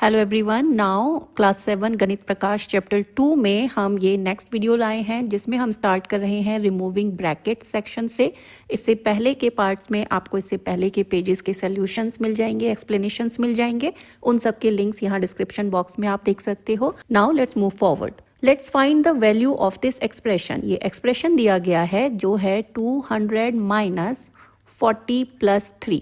Hello everyone, now class 7 गणित प्रकाश chapter 2 में हम ये नेक्स्ट वीडियो लाए हैं जिसमें हम स्टार्ट कर रहे हैं रिमूविंग ब्रैकेट सेक्शन से। इससे पहले के पार्ट्स में आपको इससे पहले के पेजेस के सॉल्यूशंस मिल जाएंगे, एक्सप्लेनेशंस मिल जाएंगे। उन सब के लिंक्स यहाँ डिस्क्रिप्शन बॉक्स में आप देख सकते हो। Now let's move forward. Let's find the value of this expression. ये एक्सप्रेशन दिया गया है जो है 200 माइनस 40 प्लस 3।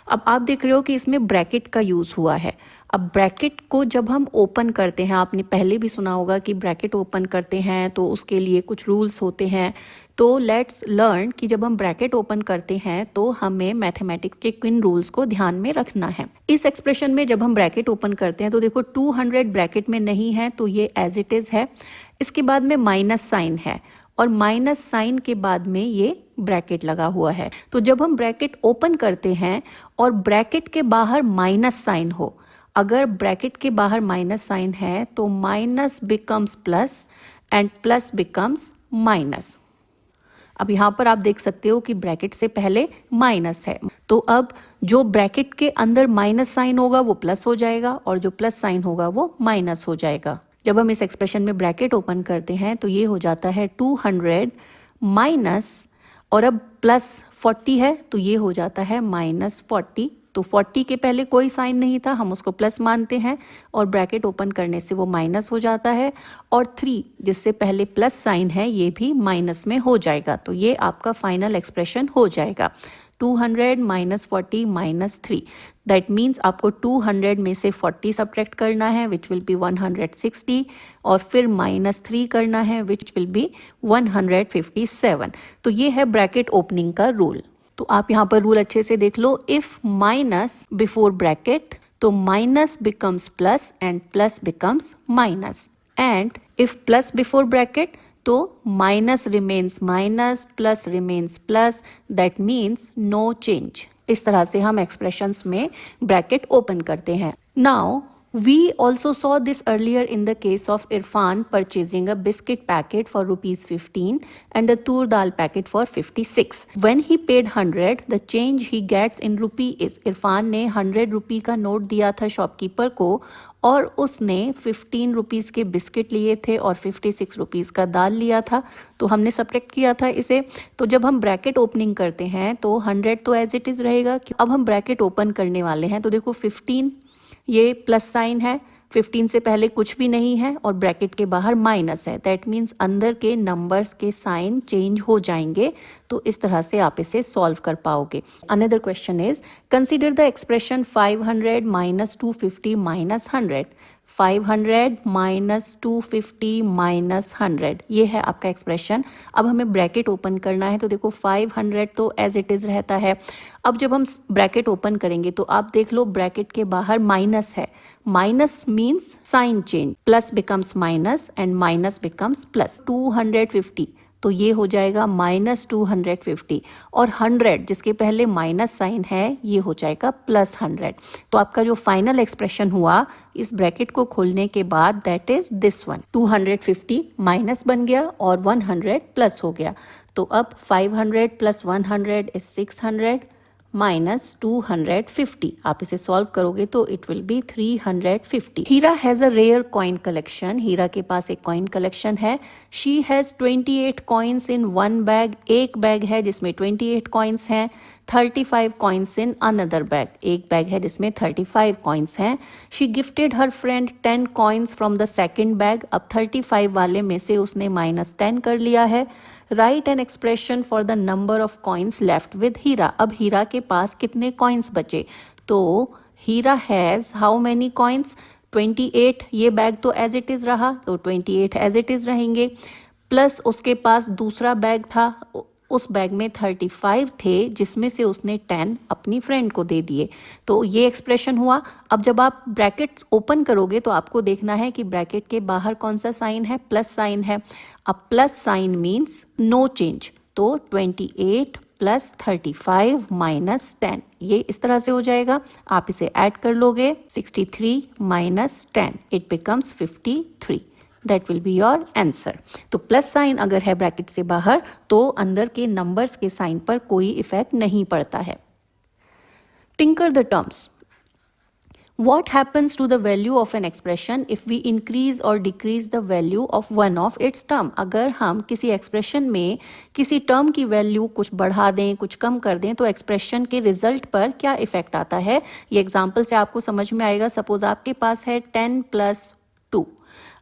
अब आप देख रहे हो कि इसमें ब्रैकेट का यूज हुआ है। अब ब्रैकेट को जब हम ओपन करते हैं, आपने पहले भी सुना होगा कि ब्रैकेट ओपन करते हैं तो उसके लिए कुछ रूल्स होते हैं। तो लेट्स लर्न कि जब हम ब्रैकेट ओपन करते हैं तो हमें मैथमेटिक्स के किन रूल्स को ध्यान में रखना है। इस एक्सप्रेशन में जब हम ब्रैकेट ओपन करते हैं तो देखो 200 ब्रैकेट में नहीं है तो ये एज इट इज है। इसके बाद में माइनस साइन है और माइनस साइन के बाद में ये ब्रैकेट लगा हुआ है। तो जब हम ब्रैकेट ओपन करते हैं और ब्रैकेट के बाहर माइनस साइन हो, अगर ब्रैकेट के बाहर माइनस साइन है तो minus becomes plus and plus becomes minus. अब यहाँ पर आप देख सकते हो कि ब्रैकेट से पहले माइनस है, तो अब जो ब्रैकेट के अंदर माइनस साइन होगा वो प्लस हो जाएगा और जो प्लस साइन होगा वो माइनस हो जाएगा। जब हम इस एक्सप्रेशन में ब्रैकेट ओपन करते हैं तो ये हो जाता है 200 माइनस, और अब प्लस 40 है तो ये हो जाता है माइनस 40। तो 40 के पहले कोई साइन नहीं था, हम उसको प्लस मानते हैं और ब्रैकेट ओपन करने से वो माइनस हो जाता है, और 3 जिससे पहले प्लस साइन है ये भी माइनस में हो जाएगा। तो ये आपका फाइनल एक्सप्रेशन हो जाएगा 200 माइनस 40 माइनस 3। दैट मीन्स आपको 200 में से 40 सब्ट्रैक्ट करना है विच विल बी 160, और फिर माइनस 3 करना है विच विल बी 157। तो ये है ब्रैकेट ओपनिंग का रूल। तो आप यहाँ पर रूल अच्छे से देख लो। इफ माइनस बिफोर ब्रैकेट तो minus becomes plus and plus becomes minus, and if plus before bracket तो minus remains minus, plus remains plus, that means no change. इस तरह से हम एक्सप्रेशंस में ब्रैकेट ओपन करते हैं। Now we also saw this earlier in the case of Irfan purchasing a biscuit packet for rupees 15 and a tur dal packet for 56. When he paid 100, the change he gets in rupee is, Irfan ने 100 रुपी का note दिया था shopkeeper को और उसने 15 rupees के biscuit लिए थे और 56 रुपीज़ का दाल लिया था। तो हमने सब्ट्रैक्ट किया था इसे। तो जब हम ब्रैकेट ओपनिंग करते हैं तो 100 तो एज इट इज़ रहेगा। अब हम ब्रैकेट ओपन करने वाले हैं तो देखो 15 ये प्लस साइन है, 15 से पहले कुछ भी नहीं है और ब्रैकेट के बाहर माइनस है। दैट मीन्स अंदर के नंबर्स के साइन चेंज हो जाएंगे। तो इस तरह से आप इसे सॉल्व कर पाओगे। Another question is consider the expression 500 minus 250 minus 100। 500 minus 250 minus 100, ये है आपका एक्सप्रेशन। अब हमें ब्रैकेट ओपन करना है तो देखो 500 तो एज इट इज़ रहता है। अब जब हम ब्रैकेट ओपन करेंगे तो आप देख लो ब्रैकेट के बाहर माइनस है। Minus means sign change, plus becomes minus and minus becomes plus. 250 तो ये हो जाएगा माइनस 250, और 100 जिसके पहले माइनस साइन है ये हो जाएगा प्लस 100। तो आपका जो फाइनल एक्सप्रेशन हुआ इस ब्रैकेट को खोलने के बाद that is this one. 250 minus बन गया और 100 प्लस हो गया। तो अब 500 प्लस 100 इज 600 माइनस 250। आप इसे सॉल्व करोगे तो it will be 350। Heera has a rare coin collection. Heera के पास एक कॉइन कलेक्शन है। She has 28 coins in one bag. एक बैग है जिसमें 28 कॉइन्स हैं। 35 कॉइन्स इन अनदर बैग। एक बैग है जिसमें 35 कॉइन्स हैं। She gifted her friend 10 coins from the second bag. अब 35 वाले में से उसने माइनस 10 कर लिया है। Write an expression for the number of coins left with Heera. अब हीरा के पास कितने कॉइन्स बचे? तो Heera has how many coins? 28। ये बैग तो एज इट इज रहा तो 28 एज इट इज रहेंगे, प्लस उसके पास दूसरा बैग था, उस बैग में 35 थे जिसमें से उसने 10 अपनी फ्रेंड को दे दिए। तो ये एक्सप्रेशन हुआ। अब जब आप ब्रैकेट ओपन करोगे तो आपको देखना है कि ब्रैकेट के बाहर कौन सा साइन है? प्लस साइन है। अब plus sign means no change, तो 28 प्लस 35 माइनस 10, ये इस तरह से हो जाएगा। आप इसे ऐड कर लोगे 63 minus 10, it becomes 53। That will be your answer. तो प्लस साइन अगर है ब्रैकेट से बाहर तो अंदर के नंबर्स के साइन पर कोई इफेक्ट नहीं पड़ता है। Tinker the terms. What happens to the value of an expression if we increase or decrease the value of one of its term? अगर हम किसी एक्सप्रेशन में किसी टर्म की वैल्यू कुछ बढ़ा दें, कुछ कम कर दें, तो एक्सप्रेशन के रिजल्ट पर क्या इफेक्ट आता है, ये एग्जाम्पल से आपको समझ में आएगा। सपोज आपके पास है 10 + 2।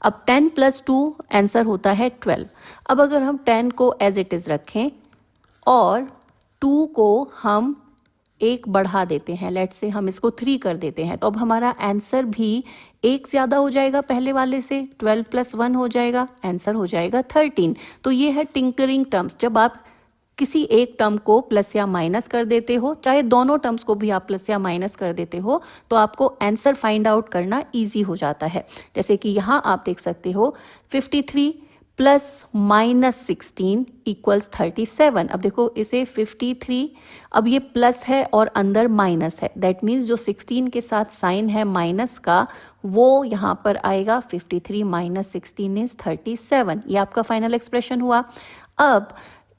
अब 10 + 2 आंसर होता है 12। अब अगर हम 10 को एज इट इज रखें और 2 को हम एक बढ़ा देते हैं, लेट्स से हम इसको 3 कर देते हैं, तो अब हमारा आंसर भी एक ज़्यादा हो जाएगा पहले वाले से, 12 + 1 हो जाएगा, आंसर हो जाएगा 13। तो ये है टिंकरिंग टर्म्स। जब आप किसी एक टर्म को प्लस या माइनस कर देते हो, चाहे दोनों टर्म्स को भी आप प्लस या माइनस कर देते हो, तो आपको आंसर फाइंड आउट करना ईजी हो जाता है। जैसे कि यहाँ आप देख सकते हो 53 + -16 = 37। अब देखो इसे 53, अब ये प्लस है और अंदर माइनस है, दैट मीन्स जो 16 के साथ साइन है माइनस का, वो यहाँ पर आएगा। 53 - 16 = 37। ये आपका फाइनल एक्सप्रेशन हुआ। अब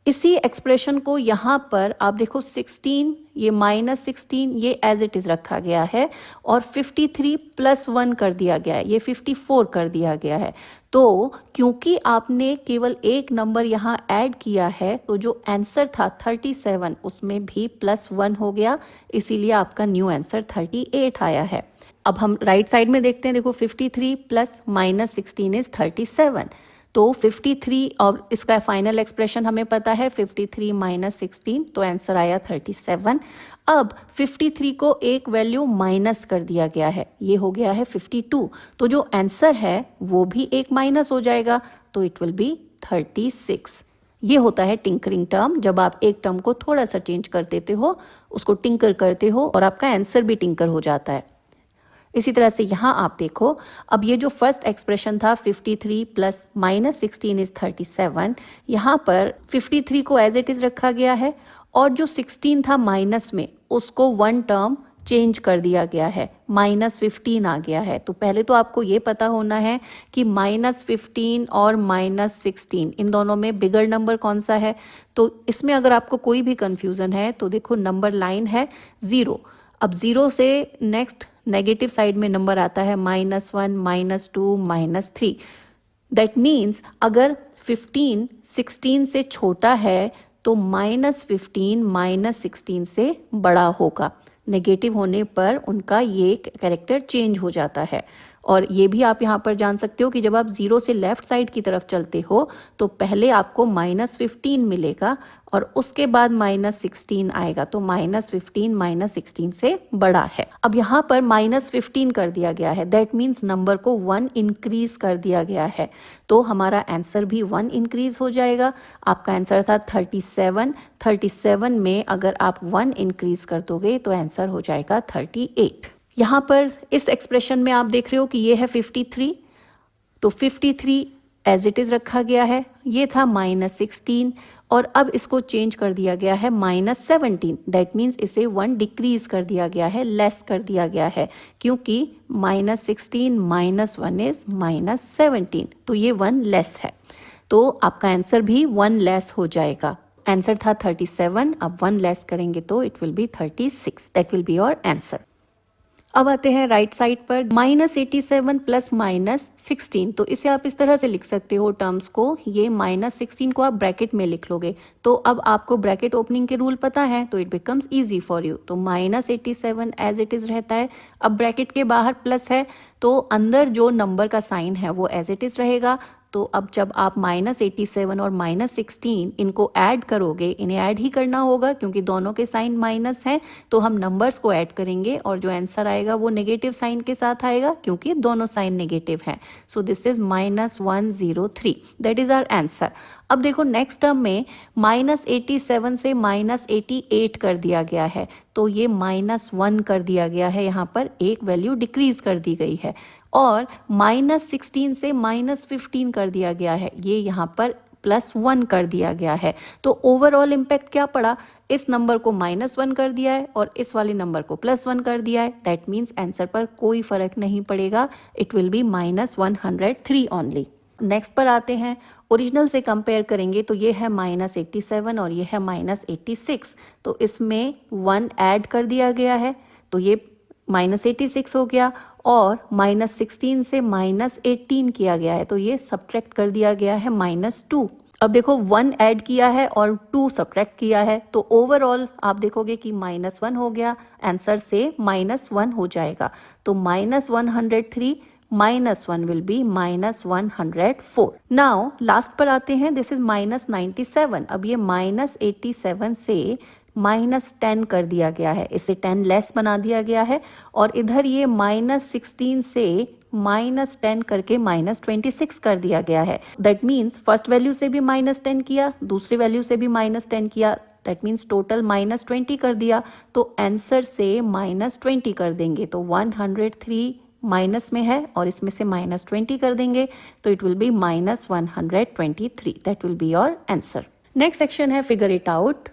इसी एक्सप्रेशन को यहाँ पर आप देखो 16, ये -16, ये एज इट इज रखा गया है और 53 + 1 कर दिया गया है, ये 54 कर दिया गया है। तो क्योंकि आपने केवल एक नंबर यहाँ ऐड किया है, तो जो आंसर था 37 उसमें भी +1 हो गया, इसीलिए आपका न्यू आंसर 38 आया है। अब हम राइट साइड में देखते हैं, देखो 53 + -16 = 37। तो 53 और इसका फाइनल एक्सप्रेशन हमें पता है 53 - 16, तो आंसर आया 37। अब 53 को एक वैल्यू माइनस कर दिया गया है, ये हो गया है 52, तो जो आंसर है वो भी एक माइनस हो जाएगा, तो इट विल बी 36। ये होता है टिंकरिंग टर्म, जब आप एक टर्म को थोड़ा सा चेंज कर देते हो, उसको टिंकर करते हो और आपका आंसर भी टिंकर हो जाता है। इसी तरह से यहाँ आप देखो, अब ये जो फर्स्ट एक्सप्रेशन था 53 + -16 = 37, यहाँ पर 53 को एज इट इज रखा गया है और जो 16 था माइनस में, उसको वन टर्म चेंज कर दिया गया है, -15 आ गया है। तो पहले तो आपको ये पता होना है कि -15 और -16 इन दोनों में बिगर नंबर कौन सा है। तो इसमें अगर आपको कोई भी कंफ्यूजन है तो देखो नंबर लाइन है 0। अब 0 से नेक्स्ट नेगेटिव साइड में नंबर आता है -1, -2, -3। दैट मीन्स अगर 15 16 से छोटा है तो -15 -16 से बड़ा होगा। नेगेटिव होने पर उनका ये कैरेक्टर चेंज हो जाता है। और ये भी आप यहाँ पर जान सकते हो कि जब आप 0 से लेफ्ट साइड की तरफ चलते हो तो पहले आपको -15 मिलेगा और उसके बाद -16 आएगा, तो -15 -16 से बड़ा है। अब यहाँ पर -15 कर दिया गया है, दैट मीन्स नंबर को 1 इंक्रीज कर दिया गया है, तो हमारा आंसर भी 1 इंक्रीज हो जाएगा। आपका आंसर था 37, 37 में अगर आप 1 इंक्रीज कर दोगे तो आंसर हो जाएगा 38। यहाँ पर इस एक्सप्रेशन में आप देख रहे हो कि ये है 53, तो 53 एज इट इज रखा गया है, ये था -16 और अब इसको चेंज कर दिया गया है -17। दैट मीन्स इसे 1 डिक्रीज कर दिया गया है, लेस कर दिया गया है, क्योंकि -16 - 1 = -17, तो ये 1 लेस है, तो आपका आंसर भी 1 लेस हो जाएगा। आंसर था 37, अब 1 लेस करेंगे तो it will B 36। That will be your answer. अब आते हैं राइट साइड पर, -87 + -16, तो इसे आप इस तरह से लिख सकते हो टर्म्स को, ये -16 को आप ब्रैकेट में लिख लोगे, तो अब आपको ब्रैकेट ओपनिंग के रूल पता है, तो it becomes easy for you. तो -87 एज इट इज रहता है, अब ब्रैकेट के बाहर प्लस है तो अंदर जो नंबर का साइन है वो एज इट इज रहेगा। तो अब जब आप -87 और -16 इनको ऐड करोगे, इन्हें ऐड ही करना होगा क्योंकि दोनों के साइन माइनस हैं, तो हम नंबर्स को ऐड करेंगे और जो आंसर आएगा वो नेगेटिव साइन के साथ आएगा क्योंकि दोनों साइन नेगेटिव हैं। So this is -103, that is our answer. अब देखो नेक्स्ट टर्म में -87 से -88 कर दिया गया है, तो ये -1 कर दिया गया है, यहाँ पर एक वैल्यू डिक्रीज कर दी गई है, और -16 से -15 कर दिया गया है, ये यहाँ पर +1 कर दिया गया है। तो ओवरऑल इम्पैक्ट क्या पड़ा, इस नंबर को -1 कर दिया है और इस वाले नंबर को +1 कर दिया है, दैट मीन्स आंसर पर कोई फर्क नहीं पड़ेगा, it will B -103 only. Next पर आते हैं, ओरिजिनल से कंपेयर करेंगे तो ये है -87 और ये है -86, तो इसमें 1 ऐड कर दिया गया है, तो ये -86 हो गया और -16 से -18 किया गया है, तो ये सब्ट्रैक्ट कर दिया गया है -2। अब देखो 1 ऐड किया है और 2 सब्ट्रैक्ट किया है, तो ओवरऑल आप देखोगे कि -1 हो गया, आंसर से -1 हो जाएगा। तो -103 -1 विल बी -104। नाउ लास्ट पर आते हैं, दिस इज -97। अब ये -87 से -10 कर दिया गया है, इसे 10 लेस बना दिया गया है और इधर ये -16 से -10 करके -26 कर दिया गया है। दैट मीन्स फर्स्ट वैल्यू से भी -10 किया, दूसरी वैल्यू से भी -10 किया, दैट मीन्स टोटल -20 कर दिया। तो आंसर से -20 कर देंगे, तो 103 माइनस में है और इसमें से -20 कर देंगे, तो it will be -123। That will be your answer. Next section है figure it out.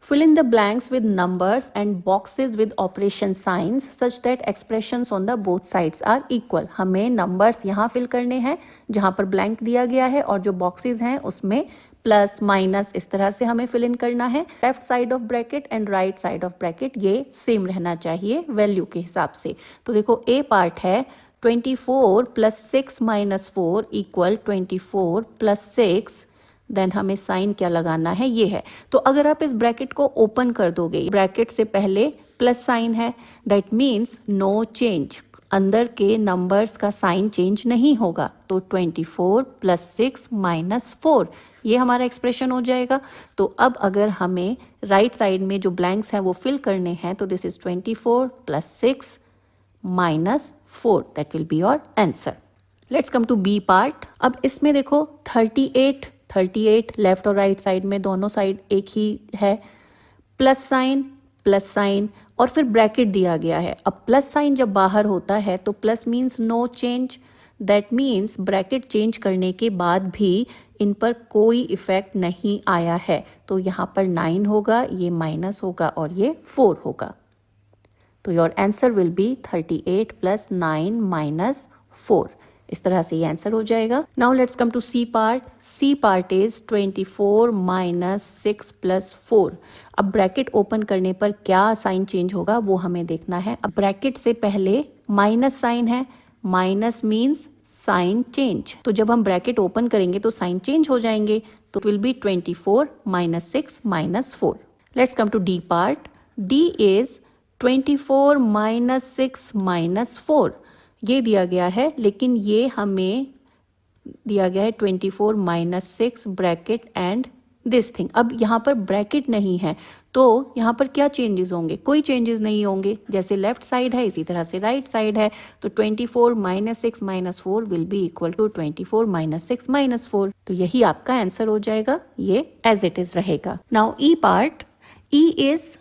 Fill in the blanks with numbers and boxes with operation signs such that expressions on the both sides are equal। हमें numbers यहाँ fill करने हैं जहाँ पर blank दिया गया है और जो boxes हैं उसमें प्लस माइनस इस तरह से हमें फिल इन करना है। Left side of bracket and right side of bracket ये सेम रहना चाहिए वैल्यू के हिसाब से। तो देखो ए पार्ट है 24 + 6 - 4 = 24 + 6, देन हमें साइन क्या लगाना है, ये है। तो अगर आप इस ब्रैकेट को ओपन कर दोगे, ब्रैकेट से पहले प्लस साइन है, दैट मीन्स नो चेंज, अंदर के नंबर्स का साइन चेंज नहीं होगा। तो 24 + 6 - 4 ये हमारा एक्सप्रेशन हो जाएगा। तो अब अगर हमें राइट साइड में जो ब्लैंक्स हैं वो फिल करने हैं, तो this is 24 + 6 - 4, that will be your answer. Let's come to B part. अब इसमें देखो 38 लेफ्ट और राइट साइड में दोनों साइड एक ही है, प्लस साइन और फिर ब्रैकेट दिया गया है। अब प्लस साइन जब बाहर होता है तो plus means no change, that means bracket change करने के बाद भी इन पर कोई इफेक्ट नहीं आया है। तो यहाँ पर 9 होगा, ये माइनस होगा और ये 4 होगा। तो योर आंसर विल बी 38 + 9 - 4। इस तरह से ये आंसर हो जाएगा। Now let's come to C part. C part is 24 - 6 + 4। अब ब्रैकेट ओपन करने पर क्या साइन चेंज होगा वो हमें देखना है। अब ब्रैकेट से पहले माइनस साइन है, माइनस मीन्स साइन चेंज। तो जब हम ब्रैकेट ओपन करेंगे तो साइन चेंज हो जाएंगे, तो will be 24 - 6 - 4। Let's come to D part. D is 24 - 6 - 4 ये दिया गया है, लेकिन ये हमें दिया गया है 24 - 6 ब्रैकेट एंड दिस थिंग। अब यहाँ पर ब्रैकेट नहीं है तो यहाँ पर क्या चेंजेस होंगे, कोई चेंजेस नहीं होंगे। जैसे लेफ्ट साइड है इसी तरह से राइट साइड है, तो 24 - 6 - 4 विल बी इक्वल टू 24 - 6 - 4। तो यही आपका आंसर हो जाएगा, ये एज इट इज रहेगा। Now E part. E is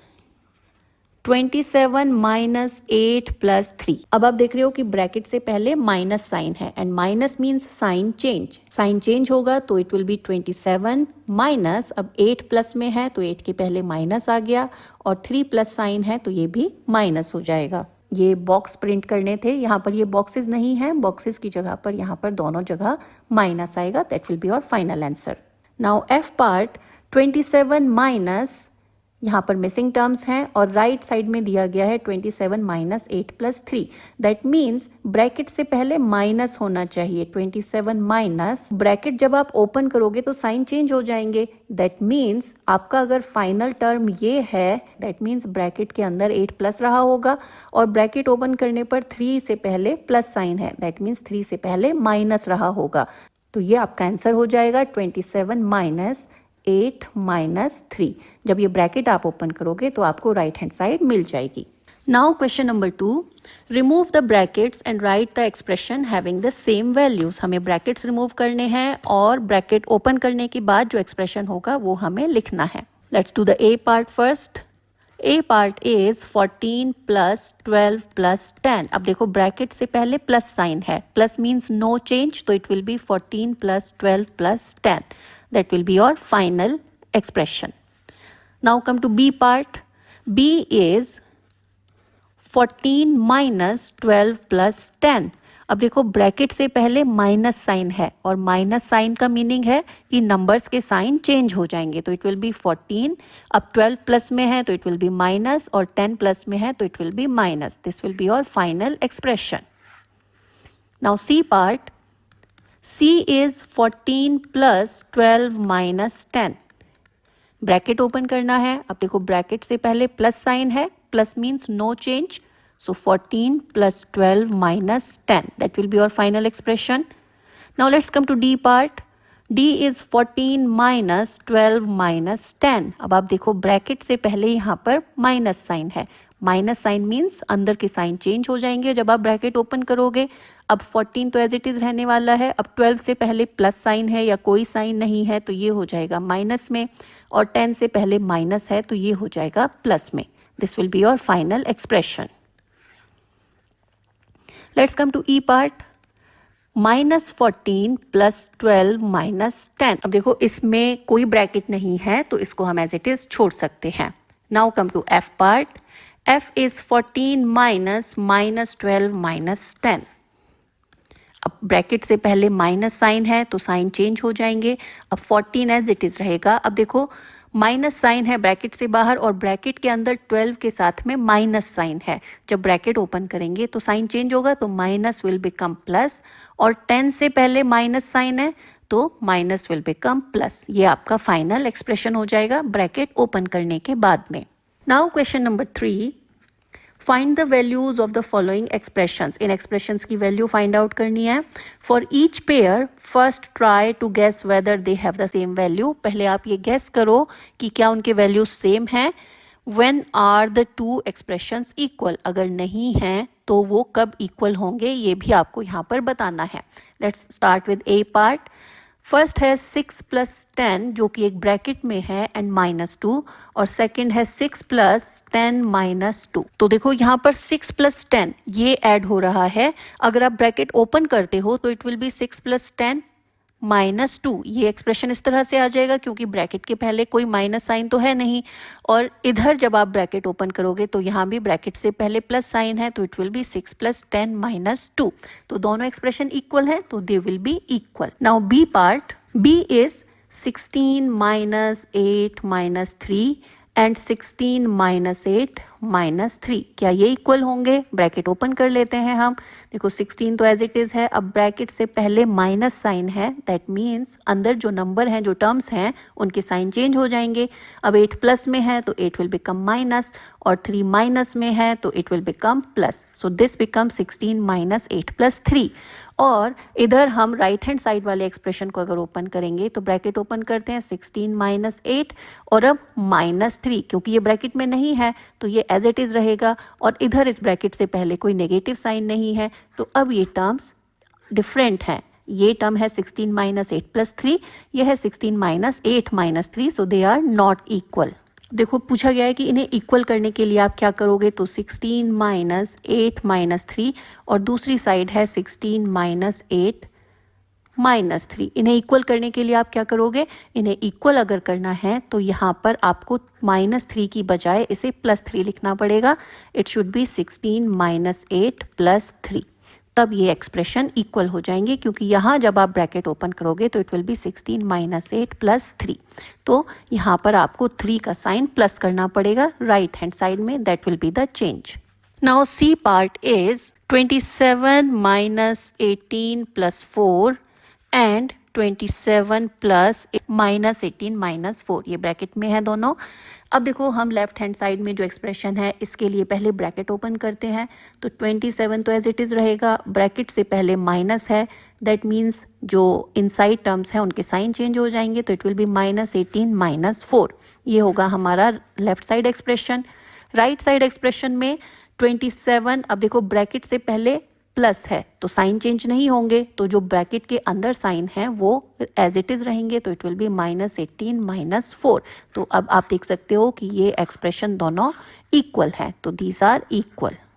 27 - 8 + 3। अब आप देख रहे हो कि ब्रैकेट से पहले माइनस साइन है and minus means sign change. Sign change होगा तो इट विल बी 27 माइनस, अब 8 प्लस में है तो 8 के पहले माइनस आ गया और 3 प्लस साइन है तो ये भी माइनस हो जाएगा। ये बॉक्स प्रिंट करने थे, यहाँ पर ये बॉक्सेस नहीं है, बॉक्सेस की जगह पर यहाँ पर दोनों जगह माइनस आएगा। That will be your final answer. Now F part. 27 minus, यहाँ पर मिसिंग टर्म्स हैं और राइट साइड में दिया गया है 27 - 8 + 3। दैट मीन्स ब्रैकेट से पहले माइनस होना चाहिए। 27 माइनस, ब्रैकेट जब आप ओपन करोगे तो साइन चेंज हो जाएंगे। दैट मीन्स आपका अगर फाइनल टर्म ये है, दैट मीन्स ब्रैकेट के अंदर 8 प्लस रहा होगा और ब्रैकेट ओपन करने पर 3 से पहले प्लस साइन है, दैट मीन्स 3 से पहले माइनस रहा होगा। तो ये आपका आंसर हो जाएगा 27 - 8 - 3। जब ये ब्रैकेट आप ओपन करोगे तो आपको राइट हैंड साइड मिल जाएगी। Now question number 2। Remove the brackets and right the expression having the same values. हमें ब्रैकेट्स रिमूव करने हैं और ब्रैकेट ओपन करने के बाद जो एक्सप्रेशन होगा वो हमें लिखना है। Let's do the A part first. A part is 14 + 12 + 10। अब देखो ब्रैकेट से पहले प्लस साइन है, प्लस मीन्स नो चेंज, तो it will B 14 + 12 + 10। That will be your final expression. Now come to B part. B is 14 - 12 + 10. अब देखो ब्रैकेट से पहले माइनस साइन है और माइनस साइन का मीनिंग है कि नंबर्स के साइन चेंज हो जाएंगे। तो इट विल बी 14, अब 12 प्लस में है तो इट विल बी माइनस, और 10 प्लस में है तो it will be minus. This will be your final expression. Now C part, C is 14 plus 12 minus 10। Bracket open करना है। अब देखो ब्रैकेट से पहले प्लस साइन है, plus means no change, so 14 plus 12 minus 10, that will be your final expression. Now let's come to D part. D is 14 minus 12 minus 10। अब आप देखो ब्रैकेट से पहले यहाँ पर माइनस साइन है। माइनस साइन मीन्स अंदर के साइन चेंज हो जाएंगे जब आप ब्रैकेट ओपन करोगे। अब 14 तो एज इट इज रहने वाला है। अब 12 से पहले प्लस साइन है या कोई साइन नहीं है तो ये हो जाएगा माइनस में, और 10 से पहले माइनस है तो ये हो जाएगा प्लस में। This will be your final expression. Let's come to E part. -14 plus 12 minus 10। अब देखो इसमें कोई ब्रैकेट नहीं है तो इसको हम एज इट इज छोड़ सकते हैं। Now come to F part. F is 14 minus -12 minus 10। अब ब्रैकेट से पहले माइनस साइन है तो साइन चेंज हो जाएंगे। अब 14 एज इट इज रहेगा। अब देखो माइनस साइन है ब्रैकेट से बाहर और ब्रैकेट के अंदर 12 के साथ में माइनस साइन है। जब ब्रैकेट ओपन करेंगे तो साइन चेंज होगा, तो माइनस विल बिकम प्लस, और 10 से पहले माइनस साइन है तो माइनस विल बिकम प्लस। ये आपका फाइनल एक्सप्रेशन हो जाएगा ब्रैकेट ओपन करने के बाद में। नाउ question number 3, find the values of the following expressions. इन एक्सप्रेशंस की वैल्यू फाइंड आउट करनी है। For each pair first try to guess whether they have the same value. पहले आप ये गेस करो कि क्या उनके वैल्यूज सेम है। When are the two expressions equal, अगर नहीं है तो वो कब इक्वल होंगे ये भी आपको यहाँ पर बताना है। Let's start with A part. First है 6 प्लस 10 जो कि एक ब्रैकेट में है एंड -2, और सेकंड है 6 प्लस 10 -2। तो देखो यहाँ पर 6 प्लस 10 ये ऐड हो रहा है। अगर आप ब्रैकेट ओपन करते हो तो इट विल बी 6 प्लस 10 -2। ये एक्सप्रेशन इस तरह से आ जाएगा क्योंकि ब्रैकेट के पहले कोई माइनस साइन तो है नहीं, और इधर जब आप ब्रैकेट ओपन करोगे तो यहाँ भी ब्रैकेट से पहले प्लस साइन है तो इट विल बी 6 प्लस 10 -2। तो दोनों एक्सप्रेशन इक्वल है तो they will be equal. Now B part. B is 16 -8 -3 and 16 -8 -3। क्या ये इक्वल होंगे? ब्रैकेट ओपन कर लेते हैं हम। देखो 16 तो एज इट इज है। अब ब्रैकेट से पहले माइनस साइन है, दैट मीन्स अंदर जो नंबर हैं, जो टर्म्स हैं, उनके साइन चेंज हो जाएंगे। अब 8 प्लस में है तो 8 विल बिकम माइनस, और 3 माइनस में है तो it will become plus. So this become 16 -8 + 3। और इधर हम राइट हैंड साइड वाले एक्सप्रेशन को अगर ओपन करेंगे तो ब्रैकेट ओपन करते हैं 16 -8 और अब -3, क्योंकि ये ब्रैकेट में नहीं है तो ये एज इट इज रहेगा, और इधर इस ब्रैकेट से पहले कोई नेगेटिव साइन नहीं है तो अब ये टर्म्स डिफरेंट हैं। ये टर्म है 16 -8 + 3, ये है 16 -8 -3, सो दे आर नॉट इक्वल। देखो पूछा गया है कि इन्हें इक्वल करने के लिए आप क्या करोगे, तो 16 -8 -3 और दूसरी साइड है 16 -8 -3। इन्हें इक्वल करने के लिए आप क्या करोगे, इन्हें इक्वल अगर करना है तो यहाँ पर आपको -3 की बजाय इसे +3 लिखना पड़ेगा। इट शुड बी 16 -8 + 3, तब ये एक्सप्रेशन इक्वल हो जाएंगे, क्योंकि यहाँ जब आप ब्रैकेट ओपन करोगे तो इट विल बी 16 -8 + 3। तो यहाँ पर आपको 3 का साइन प्लस करना पड़ेगा राइट हैंड साइड में, that will be the change. Now C part is 27 -18 + 4 and 27 plus -18 -4, ये ब्रैकेट में है दोनों। अब देखो हम लेफ्ट हैंड साइड में जो एक्सप्रेशन है इसके लिए पहले ब्रैकेट ओपन करते हैं, तो 27 तो एज इट इज रहेगा, ब्रैकेट से पहले माइनस है, दैट मीन्स जो इनसाइड टर्म्स हैं उनके साइन चेंज हो जाएंगे, तो इट विल बी -18 -4। ये होगा हमारा left side expression. Right side expression में 27, अब देखो ब्रैकेट से पहले प्लस है तो साइन चेंज नहीं होंगे, तो जो ब्रैकेट के अंदर साइन है वो एज इट इज रहेंगे, तो इट विल बी -18 -4। तो अब आप देख सकते हो कि ये एक्सप्रेशन दोनों इक्वल है, तो दीज आर इक्वल।